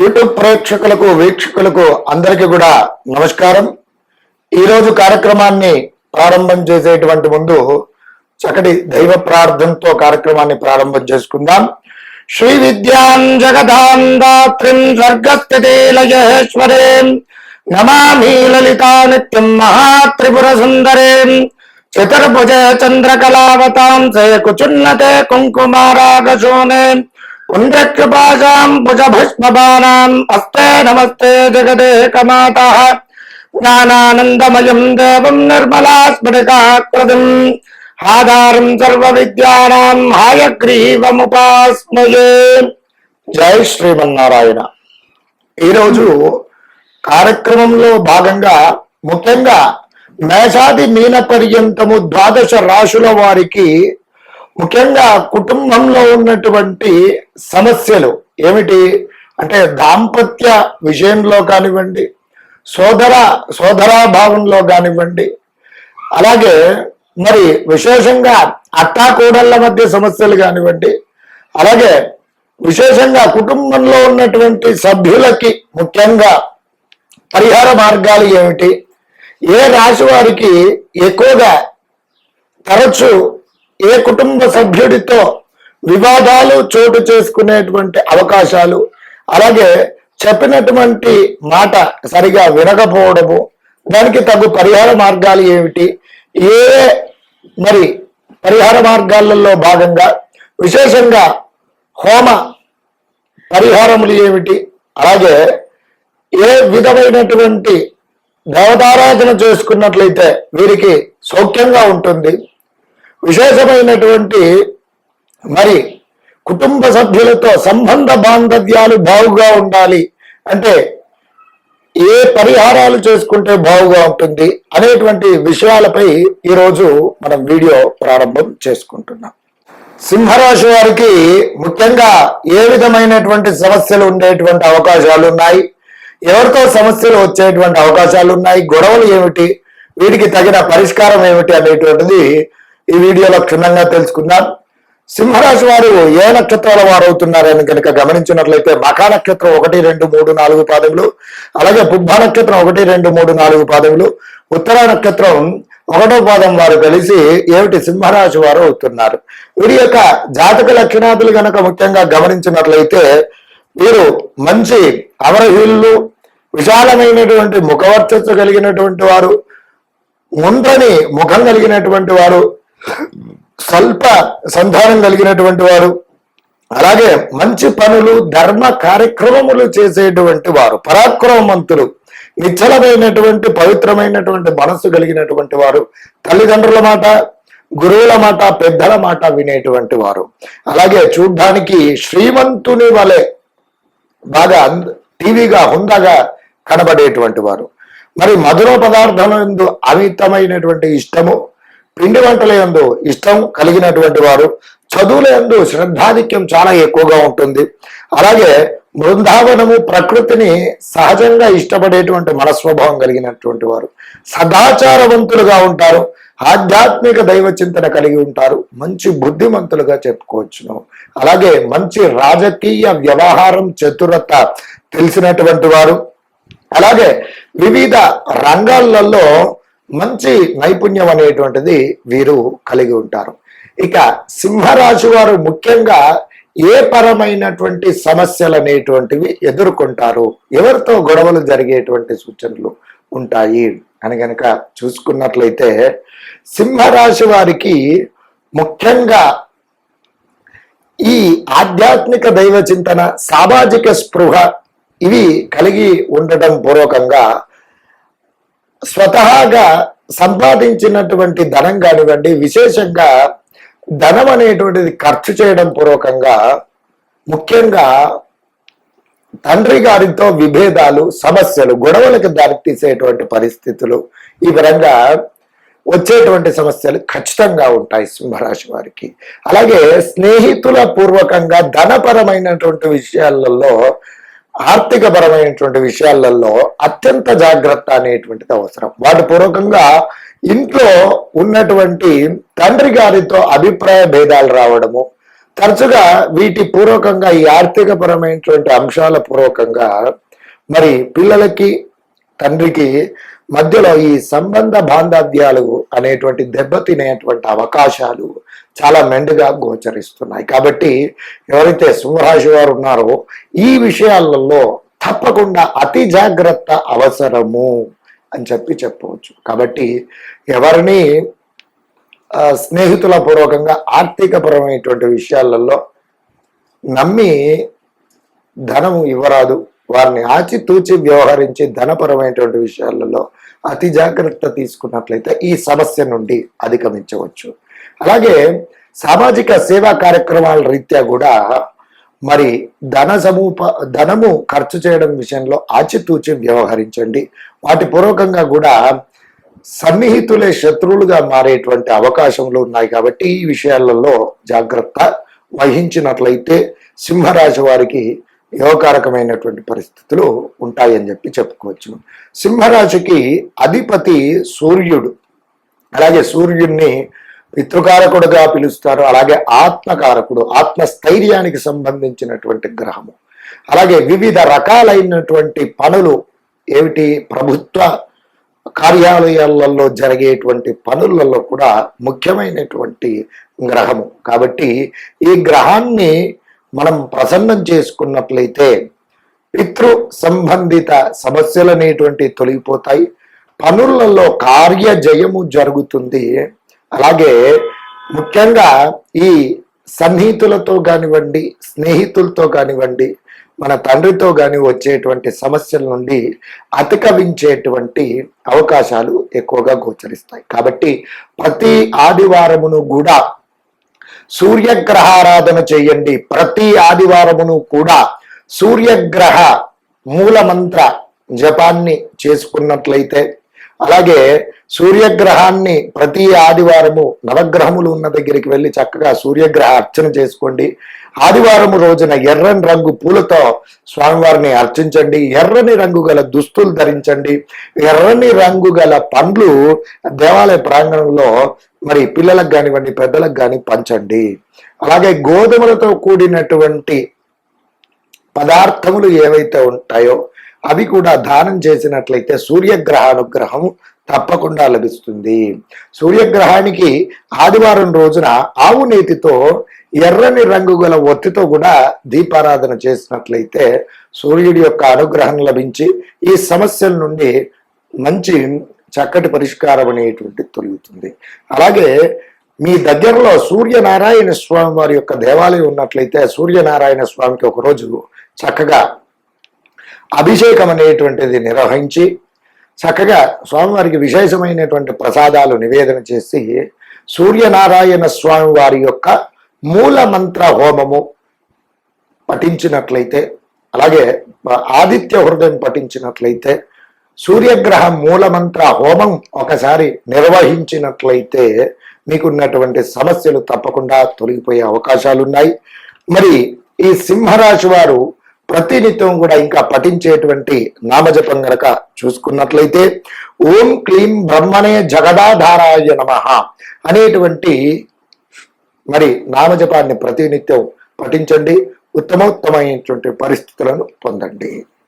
YouTube ప్రేక్షకులకు వీక్షకులకు అందరికీ కూడా నమస్కారం. ఈరోజు కార్యక్రమాన్ని ప్రారంభం చేసేటువంటి ముందు చక్కటి దైవ ప్రార్థనతో కార్యక్రమాన్ని ప్రారంభం చేసుకుందాం. శ్రీ విద్యాం జగదాం దాత్రిం స్వర్గస్థితి లయేశ్వరీం నమామి లలితా నిత్యం మహాత్రిపుర సుందరీం చతుర్భుజ చంద్రకళావతాం కుచున్నతే కుంకుమారాగశోనే పుండ్రకృపాశాం భుజభస్మబాణాం అస్తే నమస్తే జగదేకమాతః జ్ఞానానందమయం దేవం నిర్మలాస్ఫటికాకృతిం ఆధారం సర్వ విద్యానాం హయగ్రీవముపాస్మయే. జై శ్రీమన్నారాయణ. ఈరోజు కార్యక్రమంలో భాగంగా ముఖ్యంగా మేషాది మీన పర్యంతము ద్వాదశ రాశుల వారికి ముఖ్యంగా కుటుంబంలో ఉన్నటువంటి సమస్యలు ఏమిటి అంటే దాంపత్య విషయంలో కానివ్వండి, సోదరాభావంలో కానివ్వండి, అలాగే మరి విశేషంగా అత్తాకోడళ్ళ మధ్య సమస్యలు కానివ్వండి, అలాగే విశేషంగా కుటుంబంలో ఉన్నటువంటి సభ్యులకి ముఖ్యంగా పరిహార మార్గాలు ఏమిటి, ఏ రాశి వారికి ఎక్కువగా తరచు ఏ కుటుంబ సభ్యుడితో వివాదాలు చోటు చేసుకునేటువంటి అవకాశాలు, అలాగే చెప్పినటువంటి మాట సరిగా వినకపోవడము, దానికి తగు పరిహార మార్గాలు ఏమిటి, ఏ మరి పరిహార మార్గాలలో భాగంగా విశేషంగా హోమ పరిహారములు ఏమిటి, అలాగే ఏ విధమైనటువంటి దేవతారాధన చేసుకున్నట్లయితే వీరికి సౌఖ్యంగా ఉంటుంది, విశేషమైనటువంటి మరి కుటుంబ సభ్యులతో సంబంధ బాంధవ్యాలు బాగుగా ఉండాలి అంటే ఏ పరిహారాలు చేసుకుంటే బాగుగా ఉంటుంది అనేటువంటి విషయాలపై ఈరోజు మనం వీడియో ప్రారంభం చేసుకుంటున్నాం. సింహరాశి వారికి ముఖ్యంగా ఏ విధమైనటువంటి సమస్యలు ఉండేటువంటి అవకాశాలు ఉన్నాయి, ఎవరితో సమస్యలు వచ్చేటువంటి అవకాశాలు ఉన్నాయి, గొడవలు ఏమిటి, వీటికి తగిన పరిష్కారం ఏమిటి అనేటువంటిది ఈ వీడియోలో క్షుణ్ణంగా తెలుసుకుందాం. సింహరాశి వారు ఏ నక్షత్రాల వారు అవుతున్నారని కనుక గమనించినట్లయితే మఖా నక్షత్రం 1, 2, 3, 4 పాదములు, అలాగే పుబ్బ నక్షత్రం 1, 2, 3, 4 పాదములు, ఉత్తర నక్షత్రం 1వ పాదం వారు కలిసి ఏమిటి సింహరాశి వారు అవుతున్నారు. వీరి యొక్క జాతక లక్షణాదులు కనుక ముఖ్యంగా గమనించినట్లయితే వీరు మంచి అవరహీళ్ళు, విశాలమైనటువంటి ముఖవర్చస్సు కలిగినటువంటి వారు, ముండ్రని ముఖం కలిగినటువంటి వారు, స్వల్ప సంధానం కలిగినటువంటి వారు, అలాగే మంచి పనులు ధర్మ కార్యక్రమములు చేసేటువంటి వారు, పరాక్రమవంతులు, నిశ్చలమైనటువంటి పవిత్రమైనటువంటి మనస్సు కలిగినటువంటి వారు, తల్లిదండ్రుల మాట, గురువుల మాట, పెద్దల మాట వినేటువంటి వారు, అలాగే చూడ్డానికి శ్రీమంతుని వలె బాగా టీవీగా హుందాగా కనబడేటువంటి వారు, మరి మధుర పదార్థాల యందు అమితమైనటువంటి ఇష్టము, పిండి వంటల యందు ఇష్టం కలిగినటువంటి వారు, చదువుల యందు శ్రద్ధాధిక్యం చాలా ఎక్కువగా ఉంటుంది, అలాగే బృందావనము ప్రకృతిని సహజంగా ఇష్టపడేటువంటి మనస్వభావం కలిగినటువంటి వారు, సదాచారవంతులుగా ఉంటారు, ఆధ్యాత్మిక దైవ చింతన కలిగి ఉంటారు, మంచి బుద్ధిమంతులుగా చెప్పుకోవచ్చును, అలాగే మంచి రాజకీయ వ్యవహారం చతురత తెలిసినటువంటి వారు, అలాగే వివిధ రంగాలలో మంచి నైపుణ్యం అనేటువంటిది వీరు కలిగి ఉంటారు. ఇక సింహరాశి వారు ముఖ్యంగా ఏ పరమైనటువంటి సమస్యలు అనేటువంటివి ఎదుర్కొంటారు, ఎవరితో గొడవలు జరిగేటువంటి సూచనలు ఉంటాయి అని కనుక చూసుకున్నట్లయితే సింహరాశి వారికి ముఖ్యంగా ఈ ఆధ్యాత్మిక దైవ చింతన, సామాజిక స్పృహ ఇవి కలిగి ఉండటం పూర్వకంగా స్వతహాగా సంపాదించినటువంటి ధనం కానివ్వండి, విశేషంగా ధనం అనేటువంటిది ఖర్చు చేయడం పూర్వకంగా ముఖ్యంగా తండ్రి గారితో విభేదాలు, సమస్యలు, గొడవలకు దారితీసేటువంటి పరిస్థితులు, ఈ విధంగా వచ్చేటువంటి సమస్యలు ఖచ్చితంగా ఉంటాయి సింహరాశి వారికి. అలాగే స్నేహితుల పూర్వకంగా ధనపరమైనటువంటి విషయాలలో, ఆర్థిక పరమైనటువంటి విషయాలలో అత్యంత జాగ్రత్త అనేటువంటిది అవసరం. వాటి పూర్వకంగా ఇంట్లో ఉన్నటువంటి తండ్రి గారితో అభిప్రాయ భేదాలు రావడము, తరచుగా వీటి పూర్వకంగా ఈ ఆర్థిక పరమైనటువంటి అంశాల పూర్వకంగా మరి పిల్లలకి తండ్రికి మధ్యలో ఈ సంబంధ బాంధవ్యాలు అనేటువంటి దెబ్బతినేటువంటి అవకాశాలు చాలా మెండుగా గోచరిస్తున్నాయి. కాబట్టి ఎవరైతే సింహరాశి వారు ఉన్నారో ఈ విషయాలలో తప్పకుండా అతి జాగ్రత్త అవసరము అని చెప్పవచ్చు. కాబట్టి ఎవరిని స్నేహితుల పూర్వకంగా ఆర్థిక పరమైనటువంటి విషయాలలో నమ్మి ధనము ఇవ్వరాదు. వారిని ఆచితూచి వ్యవహరించి ధనపరమైనటువంటి విషయాలలో అతి జాగ్రత్త తీసుకున్నట్లయితే ఈ సమస్య నుండి అధిగమించవచ్చు. అలాగే సామాజిక సేవా కార్యక్రమాల రీత్యా కూడా మరి ధనము ఖర్చు చేయడం విషయంలో ఆచితూచి వ్యవహరించండి. వాటి పూర్వకంగా కూడా సన్నిహితులే శత్రువులుగా మారేటువంటి అవకాశంలో ఉన్నాయి. కాబట్టి ఈ విషయాలలో జాగ్రత్త వహించినట్లయితే సింహరాశి వారికి యోగకారకమైనటువంటి పరిస్థితులు ఉంటాయని చెప్పుకోవచ్చు. సింహరాశికి అధిపతి సూర్యుడు. అలాగే సూర్యుడిని పితృకారకుడుగా పిలుస్తారు. అలాగే ఆత్మకారకుడు, ఆత్మస్థైర్యానికి సంబంధించినటువంటి గ్రహము. అలాగే వివిధ రకాలైనటువంటి పనులు ఏమిటి, ప్రభుత్వ కార్యాలయాలలో జరిగేటువంటి పనులలో కూడా ముఖ్యమైనటువంటి గ్రహము. కాబట్టి ఈ గ్రహాన్ని మనం ప్రసన్నం చేసుకున్నట్లయితే పితృ సంబంధిత సమస్యలు అనేటువంటి తొలగిపోతాయి. పనులలో కార్యజయము జరుగుతుంది. అలాగే ముఖ్యంగా ఈ సన్నిహితులతో కానివ్వండి, స్నేహితులతో కానివ్వండి, మన తండ్రితో కానీ వచ్చేటువంటి సమస్యల నుండి అతికవించేటువంటి అవకాశాలు ఎక్కువగా గోచరిస్తాయి. కాబట్టి ప్రతి ఆదివారమును కూడా సూర్యగ్రహారాధన చేయండి. ప్రతి ఆదివారమును కూడా సూర్యగ్రహ మూలమంత్ర జపాన్ని చేసుకున్నట్లయితే, అలాగే సూర్యగ్రహాన్ని ప్రతి ఆదివారము నవగ్రహములు ఉన్న దగ్గరికి వెళ్ళి చక్కగా సూర్యగ్రహ అర్చన చేసుకోండి. ఆదివారము రోజున ఎర్రని రంగు పూలతో స్వామివారిని అర్చించండి. ఎర్రని రంగు గల దుస్తులు ధరించండి. ఎర్రని రంగు గల పండ్లు దేవాలయ ప్రాంగణంలో మరి పిల్లలకు కానివ్వండి, పెద్దలకు కానీ పంచండి. అలాగే గోధుమలతో కూడినటువంటి పదార్థములు ఏవైతే ఉంటాయో అవి కూడా దానం చేసినట్లయితే సూర్యగ్రహ అనుగ్రహం తప్పకుండా లభిస్తుంది. సూర్యగ్రహానికి ఆదివారం రోజున ఆవు నేతితో ఎర్రని రంగు గల ఒత్తితో కూడా దీపారాధన చేసినట్లయితే సూర్యుడి యొక్క అనుగ్రహం లభించి ఈ సమస్యల నుండి మంచి చక్కటి పరిష్కారం అనేటువంటి తొలుగుతుంది. అలాగే మీ దగ్గరలో సూర్యనారాయణ స్వామి వారి యొక్క దేవాలయం ఉన్నట్లయితే సూర్యనారాయణ స్వామికి ఒకరోజు చక్కగా అభిషేకం అనేటువంటిది నిర్వహించి చక్కగా స్వామివారికి విశేషమైనటువంటి ప్రసాదాలు నివేదన చేసి సూర్యనారాయణ స్వామి వారి యొక్క మూల మంత్ర హోమము పఠించినట్లయితే, అలాగే ఆదిత్య హృదయం పఠించినట్లయితే, సూర్యగ్రహ మూలమంత్ర హోమం ఒకసారి నిర్వహించినట్లయితే మీకున్నటువంటి సమస్యలు తప్పకుండా తొలగిపోయే అవకాశాలు ఉన్నాయి. మరి ఈ సింహరాశి వారు ప్రతినిత్యం కూడా ఇంకా పఠించేటువంటి నామజపం గనక చూసుకున్నట్లయితే ఓం క్లీం బ్రహ్మణే జగదాధారాయ నమః అనేటువంటి మరి నామజపాన్ని ప్రతినిత్యం పఠించండి. ఉత్తమోత్తమైనటువంటి పరిస్థితులను పొందండి.